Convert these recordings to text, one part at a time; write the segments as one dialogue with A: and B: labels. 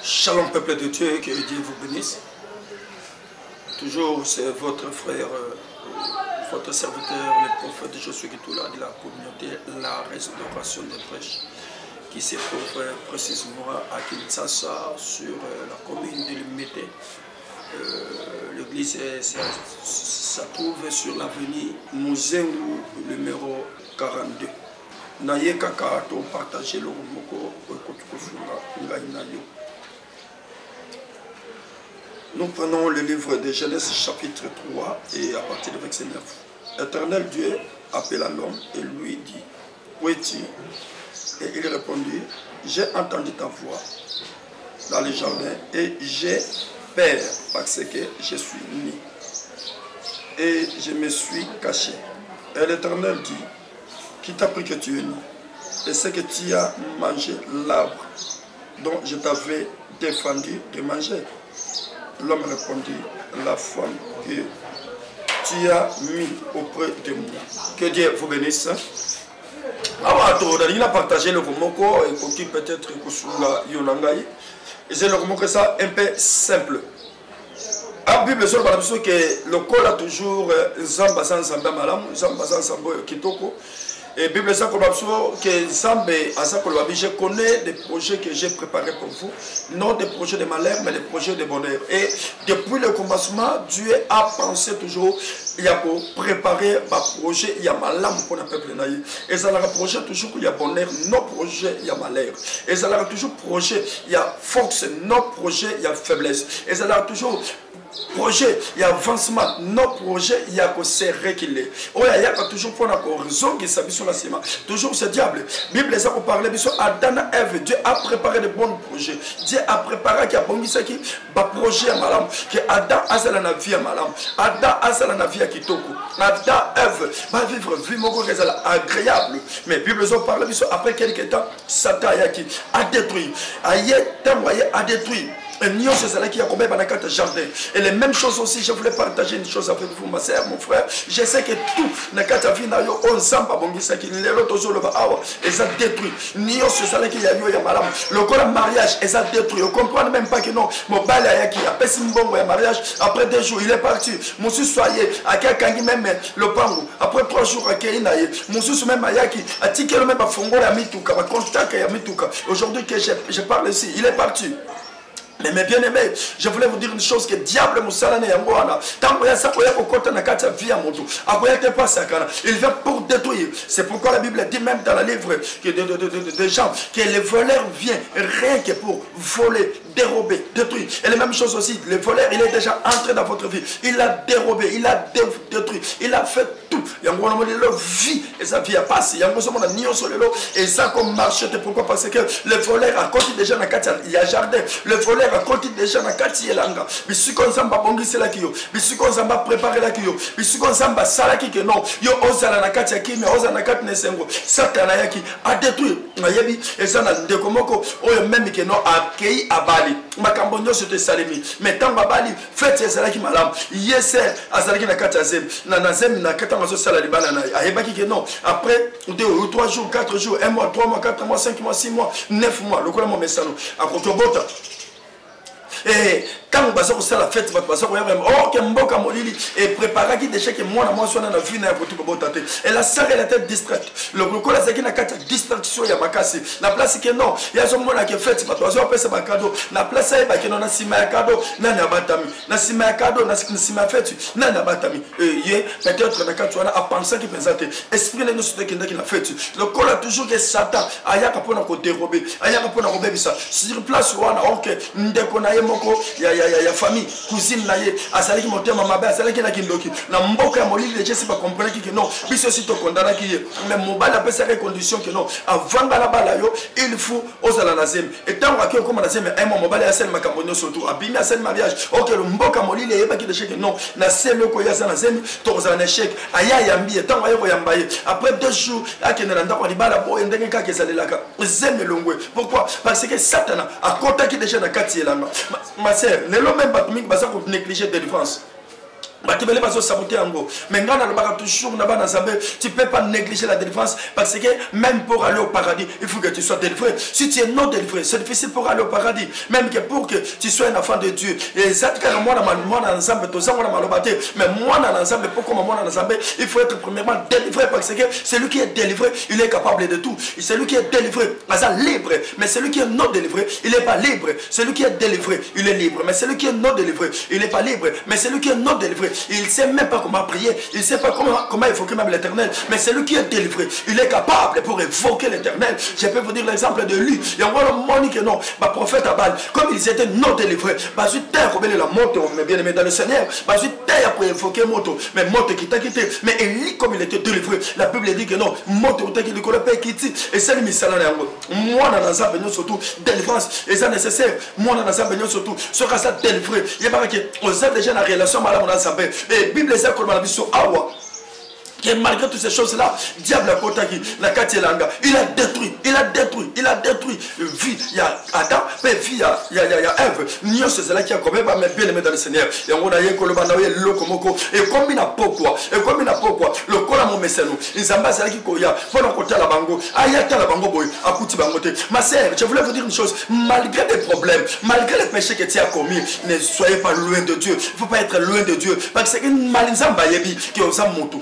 A: Shalom peuple de Dieu, que Dieu vous bénisse. Toujours c'est votre frère, votre serviteur, le prophète Josué Kitoula de la communauté La Restauration des Prêches, qui se trouve précisément à Kinshasa, sur la commune de Limité. L'église ça trouve sur l'avenue Muzengu numéro 42. Naye kaka to partager le moko Nous prenons le livre de Genèse chapitre 3 et à partir du verset 9. Éternel Dieu appela l'homme et lui dit, où es-tu? Et il répondit, j'ai entendu ta voix dans le jardin et j'ai peur parce que je suis nu et je me suis caché. Et l'Éternel dit, qui t'a pris que tu es nu? Et c'est que tu as mangé l'arbre dont je t'avais défendu de manger. L'homme répondit, la femme que tu as mis auprès de moi. Que Dieu vous bénisse. Alors, on a partagé le romoko et pour qui peut-être et c'est le romoko ça un peu simple. La Bible sur la Bible que le col a toujours Zamba sans Zamba malam, Zamba sans Zamba kitoko. Et la Bible ça comme que Zamba à ça je connais des projets que j'ai préparés pour vous, non des projets de malheur mais des projets de bonheur. Et depuis le commencement, Dieu a pensé toujours il y a pour préparer un projet, il y a malheur pour le peuple naïf. Et ça a projet toujours qu'il y a bonheur, non projet il y a malheur. Et ça a toujours projet il y a force, non projet il y a faiblesse. Et ça a toujours projet, il y a avancement, nos projets, il y a que c'est réglé. Il y a toujours pour la raison qui s'habille sur la ciment. Toujours ce diable. Bible, ça pour parler, Adam et Ève, Dieu a préparé de bons projets. Dieu a préparé qui a bon qui va projet à malam, que Adam a la vie à malam, Adam a la vie à kitoko, Adam Ève va vivre vie moko agréable. Mais Bible, ça parle après quelques temps, Satan a détruit, a détruit. Et les mêmes choses aussi, je voulais partager une chose avec vous, ma soeur, mon frère. Je sais que tout, on sent pas bon, ça qui est l'autre jour, et ça détruit. Le mariage, et ça détruit. On comprend même pas que non, mon bal a mariage, après 2 jours, il est parti. Mon soyez, à quelqu'un qui même le pango, après 3 jours, à Kéinaye, mon sous même à Yaki, à Tiké, même à Fongo, à Mitouka, à Contact, à Mitouka. Aujourd'hui que je parle ici, il est parti. Mais bien aimé, je voulais vous dire une chose que diable Moussalane Yangouana, tant que ça peut être côté na katia vie à mon tour, il vient pour détruire. C'est pourquoi la Bible dit même dans le livre de Jean que le voleur vient rien que pour voler, dérober, détruire. Et les mêmes choses aussi, le voleur il est déjà entré dans votre vie, il a dérobé, il a détruit, il a fait tout. Yangouana le vie et sa vie a passé. Yangouana nion sur le lot et ça comme marché. Pourquoi? Parce que le voleur a côté déjà na katia, il y a jardin, le voleur a côté déjà na kati elanga bisiko nzamba bongisi la kiyo bisiko nzamba préparer la kiyo bisiko nzamba sala ki que non yo ozala na kati ya kimi ozala na kati nesengo satana yaki a détruire ngayebi ezana ndeko moko oyo même que non akei abali makambo nyonso te salemi mais tant babali fête ezala ki malam yeser azala ki na kati ya zem na zem na kati maso sala libana na ayebaki que non après 2 ou 3 jours 4 jours 1 mois 3 mois 4 mois 5 mois 6 mois 9 mois lokola mo mesano akotobota. Et quand on passe la fête, on passe mboka molili et préparer qui déjà que moi na soit na vie na pour tout botate. Et la sœur elle était distraite. Le gros la zaki na kata distraction ya makasi. Na place que non, il y a son mona qui fête pas toi pesa ba cadeau. Na place ba que non na sima ya cadeau, na na batami. Na sima ya cadeau, na sima fête, na na batami. Et peut-être na kata a penser qui pensate. Esprit na nous qui na fête. Le col a toujours que Satan ayaka pona ko dérober, ayaka pona rober bisa. Sur place wana OK, ndeko na ya famille cousine naye azalaki motema mabe azalaki na kindoki na mboka ya molili de Jésus pas comprendre que non biso si to condamna ki mais mobile a sa condition que non avant la bala yo il faut ozala na zemi et tant que comme na zemi un mobile ya sel makambo surtout abimi ya sel mariage OK le mboka molili yeba ki de que non na sel ko ya na zemi to ozala na chèque aya yambi et tant ko yambaye après 2 jours akena ndako ni bala bo ndenge ka kesalelaka zemi longwe pourquoi parce que Satan a contacté déjà na kati elanga. Ma sœur, ne l'ont même pas mis pour négliger de défense. Mais tu ne peux pas négliger la délivrance parce que même pour aller au paradis, il faut que tu sois délivré. Si tu es non délivré, c'est difficile pour aller au paradis. Même que pour que tu sois un enfant de Dieu. Et ça, mais moi, il faut être premièrement délivré parce que celui qui est délivré, il est capable de tout. Et celui qui est délivré, il est libre. Mais celui qui est non délivré, il n'est pas libre. Celui qui est délivré, il est libre. Mais celui qui est non délivré, il n'est pas libre. Mais celui qui est non délivré, il ne sait même pas comment prier. Il ne sait pas comment évoquer même l'Éternel. Mais celui qui est délivré, il est capable pour évoquer l'Éternel. Je peux vous dire l'exemple de lui. Il y a encore Monique, non, ma prophète Abal, comme ils étaient non délivrés, la moto, mais bien aimé dans le Seigneur, pour évoquer moto, mais moto qui t'a quitté. Mais Élie, comme il était délivré, la Bible dit que non, moto qui t'a quitté, et c'est le missal. Moi, dans la salle, surtout, délivrance, et ça nécessaire. Moi, dans la salle, surtout, sera ça délivré. Il y a pas que, on sait déjà la relation, madame, on a sape. Et Bible, c'est comme la vie sur Awa. Et malgré toutes ces choses-là, diable a Kotaki, la Katielanga, il a détruit. Vie, il y a Adam, mais vie, il y a Ève. Nios, c'est là qui a quand même bien aimé dans le Seigneur. Et on a eu le Lokomoko. Et comme il n'a pas quoi, le Kola mon messeno, il s'en bat, c'est là qui koya, pendant qu'on t'a la bango, ayata la bango boy, à Kouti bangote. Ma sœur, je voulais vous dire une chose, malgré des problèmes, malgré les péchés que tu as commis, ne soyez pas loin de Dieu. Il ne faut pas être loin de Dieu. Parce que une malinzamba yebi, qui est aux amotos.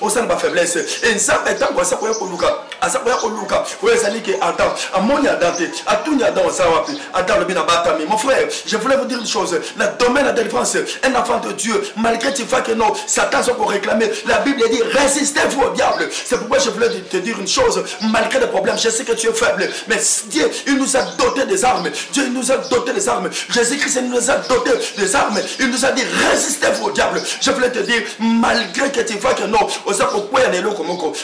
A: On sent ma faiblesse et ça est un ça pour Luka à ça pour Luka où est allé que Adam à mon adapté à tout n'y a dans ça Adam le bien batami mon frère je voulais vous dire une chose le domaine de la délivrance un enfant de Dieu malgré tu vois que non Satan sont pour réclamer la Bible dit résistez-vous au diable c'est pourquoi je voulais te dire une chose malgré les problèmes je sais que tu es faible mais Dieu il nous a doté des armes Dieu il nous a doté des armes Jésus-Christ il nous a doté des armes il nous a dit résistez-vous au diable je voulais te dire malgré que tu vois que non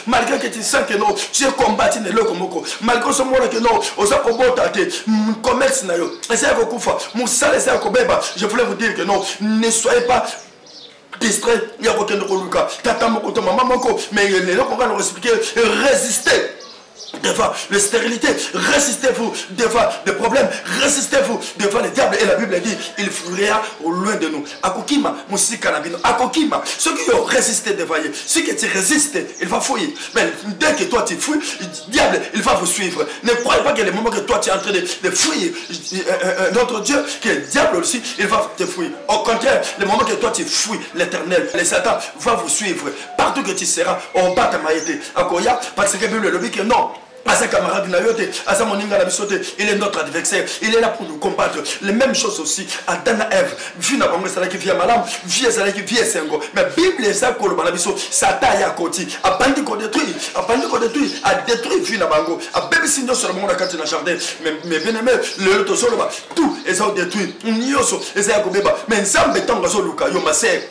A: malgré que tu sens que non, tu es combattu, malgré ce moment que non, commerce, je voulais vous dire que non, ne soyez pas distrait, il y a aucun Luka, mais les gens vont nous expliquer, résistez. Devant la stérilité, résistez-vous devant les problèmes, résistez-vous devant les diables. Et la Bible dit, il fuira au loin de nous. Akokima, musikanabino, Akokima, ceux qui ont résisté devant eux, ceux qui te résistent, il va fouiller. Mais dès que toi tu fouilles, le diable, il va vous suivre. Ne croyez pas que le moment que toi tu es en train de fouiller, notre Dieu, qui est diable aussi, il va te fouiller. Au contraire, le moment que toi tu fouilles, l'Éternel, le Satan va vous suivre. Partout que tu seras, on bat ta maïté. Akoya, parce que la Bible le dit que non. À sa camarade à sa moninga la bisote, il est notre adversaire, il est là pour nous combattre. Les mêmes choses aussi, à Dana Ève, vu na bango ça qui vient malam, vient ça qui vient sengo. Mais Bible ça que le balabiso, Satan ya koti, a bandi ko détruit, a détruit vu na bango, a bébé signo sur le monde quand na jardin, mais bien aimé, le to solo ba, tout est ça détruit. Nioso, et ça ko beba, mais nzambe tanga so luka yo maser.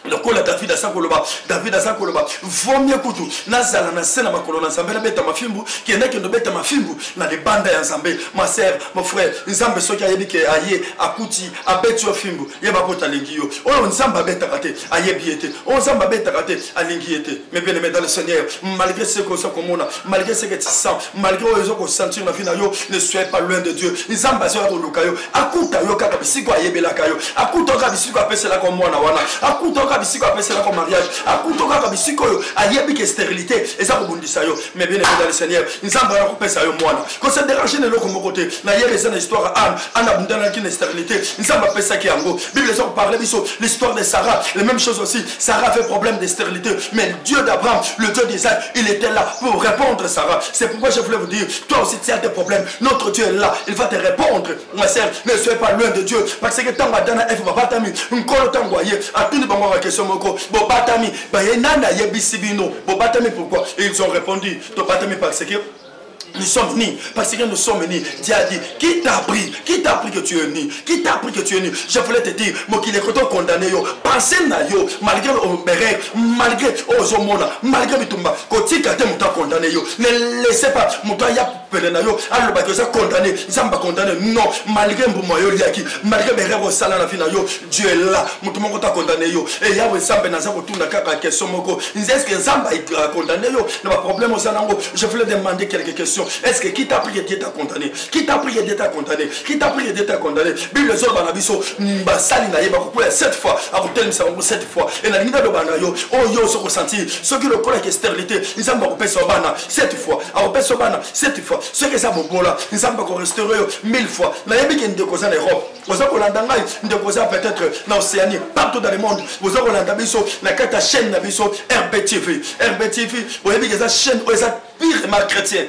A: Le coup là David a ça koloba vaut mieux kutu nazala na sena makolo na nzambe na beta mafimbu qui est que no beta mafimbu na de banda ya nzambe ma sœur mon frère nzambe soki ayebi ke aye akuti abeti yo fimbu yeba pota lingio oyo nzambe beta kate ayebi ete o nzambe beta kate alingi ete mais bien aimé dans le Seigneur malgré ce que ça komona malgré ce que tu sens malgré oyo ko sentir na fina yo ne soyez pas loin de Dieu nzambe zo ko lukayo akuta yo kaka bisiko ayebela kayo akuta ka bisiko apesela ko mwana wana akuta bisiko apesela comme mariage akutoka bisiko yo ayebi que stérilité et ça rebondisa yo mais bien aimé dans le Seigneur nzamba ya kopesa yo mwana ko se déranger ne loko mokote na yebe ça histoire ana bundana qui stérilité nzamba pesa ki yango Bible ça parler biso l'histoire de Sarah la même chose aussi Sarah fait problème de stérilité mais Dieu d'Abraham le Dieu d'Isaac il était là pour répondre Sarah c'est pourquoi je voulais vous dire toi aussi tu as des problèmes notre Dieu est là il va te répondre ma sœur ne soyez pas loin de Dieu parce que tant dana F va batami nkolo tangoye a tout bango question moko bo batami ba yenana yebisibino bo batami pourquoi ils ont répondu to batami parce que nous sommes nés, parce que nous sommes nés. Dieu a dit, qui t'a appris que tu es né? Qui t'a appris que tu es né? Je voulais te dire, moi qui les condamné, pensez na yo, malgré malgré aux hommes, malgré Mitumba, quand tu as condamné, ne laissez pas, Perenayo, alors que ça condamné, Zamba condamné, non, malgré Mboumoyo Liaki, malgré mes rêves au salon la fin, Dieu est là, Moutoumoko t'a condamné, et Yahweh Samba Naza Retourna Kaka Kesomoko, est-ce que Zamba est condamné, n'a pas problème au Sanango, je voulais demander quelques questions, est-ce que qui t'a prié Dieu t'a condamné, qui t'a prié Dieu t'a condamné, qui t'a prié Dieu t'a condamné, Bible les autres Banabiso, Mbasali Naïba, cette fois, à vous tellement cette fois, et la ligne de Banayo, oh yo, se ressentir, ceux qui le collent avec stérilité, ils s'en vont Sobana, cette fois, à Opé Sobana, cette fois, ceux qui savent là, ils s'en vont restaurer 1000 fois, Naïbi qui ne décose en Europe, vous avez l'Andangaï, ne décose peut-être dans l'Océanie, partout dans le monde, vous avez l'Andabiso, la carte chaîne Nabiso, RBTV, vous avez des chaînes, vous avez pire mal chrétien.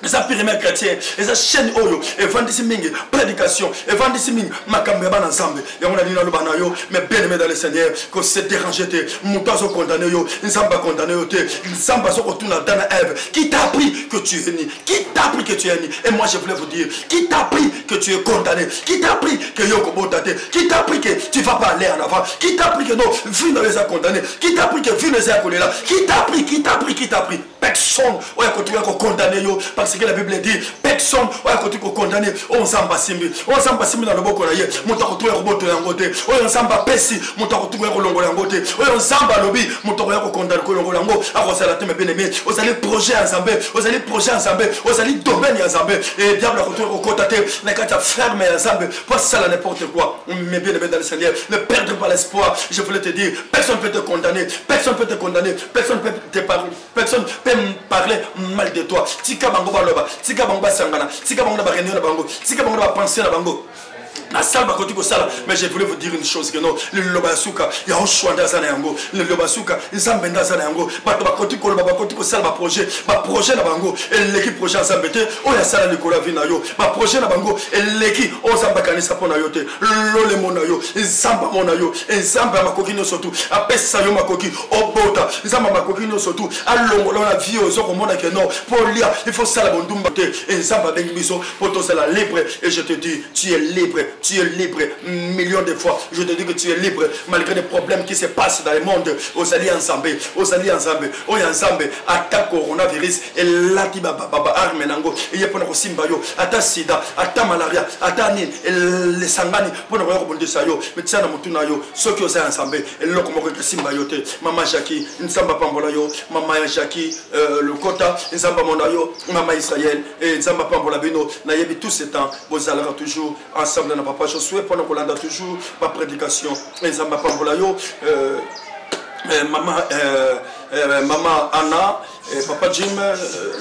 A: Les apérimes chrétiens, les chaînes oyo, et vendis prédication, et vendis makambe ban ensemble. Et on a dit dans le banayo, mais bien aimé dans le Seigneur, que c'est dérangé, moutons sont condamnés, ils sont pas condamnés, ils sont pas retournés dans la Ève. Qui t'a appris que tu es né? Qui t'a appris que tu es né? Et moi je voulais vous dire, qui t'a appris que tu es condamné? Qui t'a appris que Yoko Botate? Qui t'a appris que tu vas pas aller en avant? Qui t'a appris que non, vie ne les a condamnés? Qui t'a appris que vie ne les a condamnés là? Qui t'a appris? Qui t'a appris? Qui t'a appris? Personne, on a continué à condamner, parce que la Bible dit, personne, on a continué à condamner, on s'en va simbi dans le boko, on t'a retrouvé au boto yangote, on s'en va pessi, on t'a retrouvé au longo yangote, on s'en va lobby, on t'a retrouvé au condamné au longo yango, à Rosalate, mes bien-aimés, vous allez projet ensemble, vous allez projet ensemble, vous allez domaine ensemble, et diable a retrouvé au côté, les gars, fermé ensemble, pas ça n'importe quoi, mes bien-aimés dans le Seigneur, ne perdez pas l'espoir, je voulais te dire, personne ne peut te condamner, personne ne peut te condamner, personne ne peut te parler, personne peut parler mal de toi. Tika bango baloba, tika bango basangana, tika bango ba réunion na bango, tika bango ba penser na bango. Na salba koti ko sala, mais je voulais vous dire une chose que non, le lobasuka, ya o chwanda sana yango, le lobasuka, nzambenda sana yango, bato ba koti ko sala ba projet na bango, et l'équipe projet ensemble te, o ya sala likola vina yo, ba projet na bango, et l'équipe o zamba kanisa pona yo te, lole mona yo, nzamba mona yo, nzamba makoki no surtout, apesa yo makoki, obota, nzamba makoki no surtout, alongo na vie ozo ko mona que non, pour lire, il faut sala bondumba te, nzamba bengi biso, pour to sala libre, et je te dis, tu es libre. Tu es libre millions de fois. Je te dis que tu es libre malgré les problèmes qui se passent dans le monde. Aux alliés ensemble, attaque coronavirus et là qui va arme nango et y a pour nous simbayo, attaque sida, attaque malaria, attaque les sangani pour nous rebondir ça yo. Mais tiens na mutuna yo, ceux qui osent ensemble et là comme que simbayote, maman Jackie, nsamba pambola yo, maman Jackie le Kota, nsamba monayo, maman Israël et nsamba pambola bino. Na yebi tout ce temps, vous allez toujours ensemble. Papa, je souhaite pendant qu'on a toujours ma prédication. Et ça m'a pas maman Anna, papa Jim,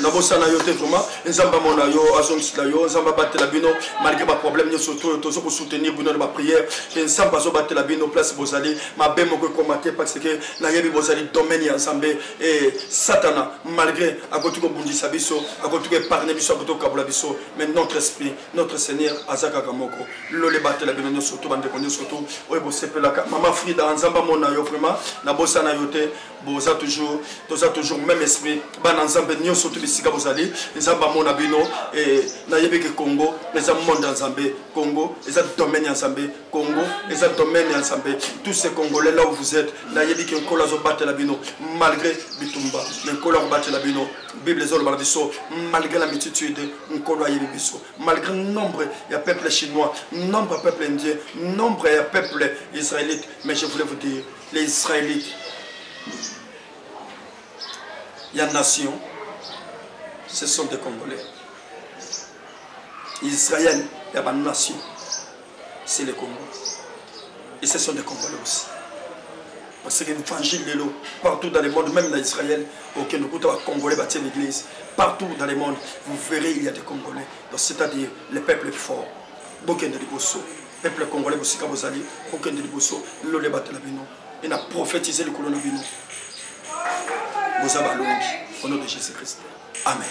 A: Nabosana yote vraiment, Nzamba monayo, Azonslayo, Nzamba batte la bino, malgré ma problème, nous surtout pour soutenir pour ma prière, Nzamba zo batte la bino, place Bozali, ma belle me commander parce que Nayebi Bozali domaine ensemble et Satana, malgré à côté de Bundi Sabiso, à côté de Parnebiso, à côté de Kabulabiso, mais notre esprit, notre Seigneur, Azaka Gamoko, l'ole batte la bino, surtout, bande de surtout, oui, vous savez, maman Frida, Nzamba monayo vraiment, Nabosana yote, Boza toujours même esprit. Ban ensemble nyo surtout bisika bozali nzamba mona bino et nayebi ke Congo les monde ensemble Congo les domaine ensemble Congo les domaine ensemble tous ces Congolais là où vous êtes nayebi ke nkola zo battre la bino malgré bitumba mais nkola battre la bino Bible les autres biso malgré la multitude nkola yebi biso malgré nombre il y a peuple chinois nombre peuple indien nombre il y a peuple israélite mais je voulais vous dire les Israélites. Il y a une nation, ce sont des Congolais. Israël, il y a une nation, c'est les Congolais. Et ce sont des Congolais aussi. Parce que l'évangile de l'eau, partout dans le monde, même dans Israël, aucun de Congolais bâtit l'église. Partout dans le monde, vous verrez, il y a des Congolais. C'est-à-dire les peuples forts. Aucun de Liboso. Les peuples congolais, aucun de Liboso. L'eau les bâtit la bino. Il a prophétisé le colonel bino. Au nom de Jésus-Christ. Amen.